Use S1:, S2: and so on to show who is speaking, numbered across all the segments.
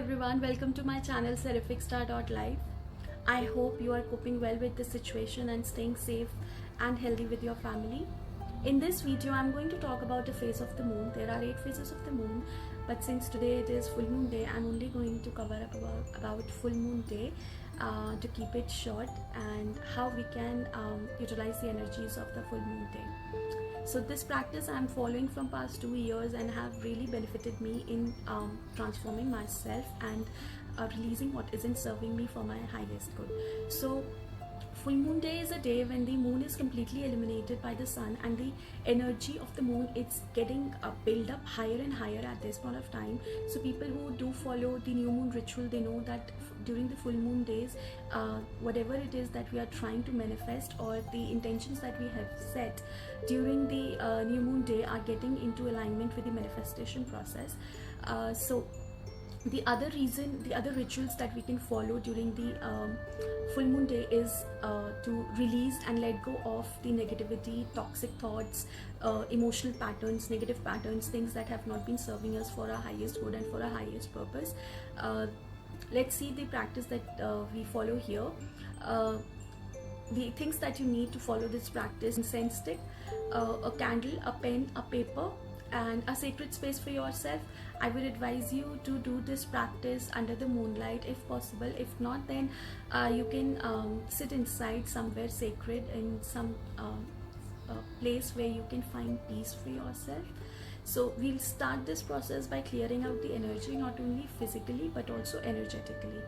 S1: everyone, welcome to my channel SerificStar.life. I hope you are coping well with the situation and staying safe and healthy with your family. In this video, I'm going to talk about the phase of the moon. There are 8 phases of the moon, but since today it is full moon day, I'm only going to cover up about full moon day to keep it short and how we can utilize the energies of the full moon day. So this practice I'm following from past 2 years and have really benefited me in transforming myself and releasing what isn't serving me for my highest good. So full moon day is a day when the moon is completely illuminated by the sun, and the energy of the moon, it's getting built up higher and higher at this point of time. So people who do follow the new moon ritual, they know that during the full moon days, whatever it is that we are trying to manifest or the intentions that we have set during the new moon day are getting into alignment with the manifestation process. So the other rituals that we can follow during the full moon day is to release and let go of the negativity, toxic thoughts, emotional patterns, negative patterns, things that have not been serving us for our highest good and for our highest purpose. Let's see the practice that we follow here. The things that you need to follow this practice: incense stick, a candle, a pen, a paper, and a sacred space for yourself. I would advise you to do this practice under the moonlight if possible. If not, then you can sit inside somewhere sacred in some place where you can find peace for yourself. So we'll start this process by clearing out the energy, not only physically but also energetically.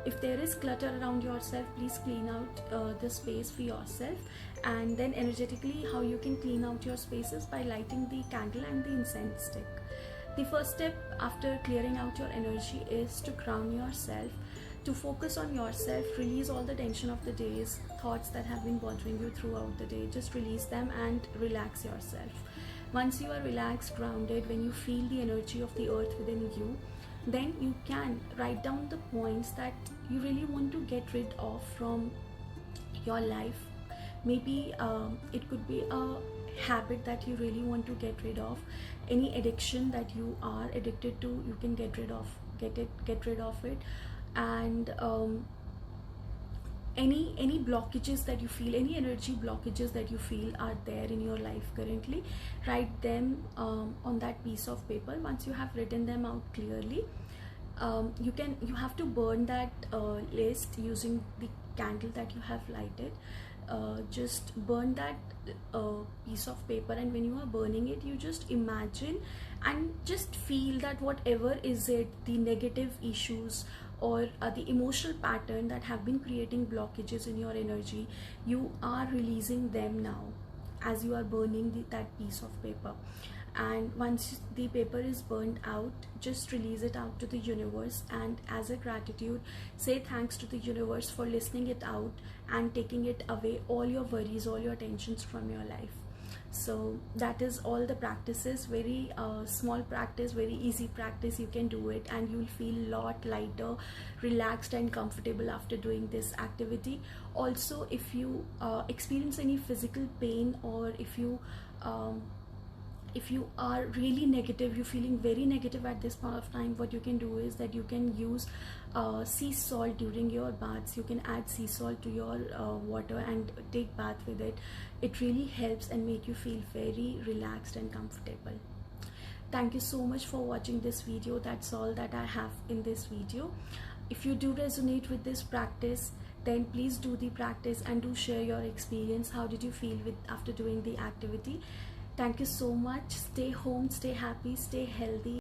S1: If there is clutter around yourself, please clean out the space for yourself. And then energetically, how you can clean out your spaces by lighting the candle and the incense stick. The first step after clearing out your energy is to ground yourself, to focus on yourself, release all the tension of the day's thoughts that have been bothering you throughout the day. Just release them and relax yourself. Once you are relaxed, grounded, when you feel the energy of the earth within you, then you can write down the points that you really want to get rid of from your life. Maybe it could be a habit that you really want to get rid of. Any addiction that you are addicted to, you can get rid of it. And any blockages that you feel, any energy blockages that you feel are there in your life currently, write them on that piece of paper. Once you have written them out clearly, you have to burn that list using the candle that you have lighted. Just burn that piece of paper, and when you are burning it, you just imagine and just feel that whatever is it, the negative issues or the emotional pattern that have been creating blockages in your energy, you are releasing them now as you are burning that piece of paper. And once the paper is burned out, just release it out to the universe, and as a gratitude, say thanks to the universe for listening it out and taking it away, all your worries, all your tensions from your life. So that is all the practices. Very small practice, very easy practice. You can do it and you'll feel a lot lighter, relaxed and comfortable after doing this activity. Also, if you experience any physical pain, or if you are really negative, you're feeling very negative at this point of time, what you can do is that you can use sea salt during your baths. You can add sea salt to your water and take bath with it. It really helps and make you feel very relaxed and comfortable. Thank you so much for watching this video. That's all that I have in this video. If you do resonate with this practice, then please do the practice and do share your experience. How did you feel after doing the activity? Thank you so much. Stay home, stay happy, stay healthy.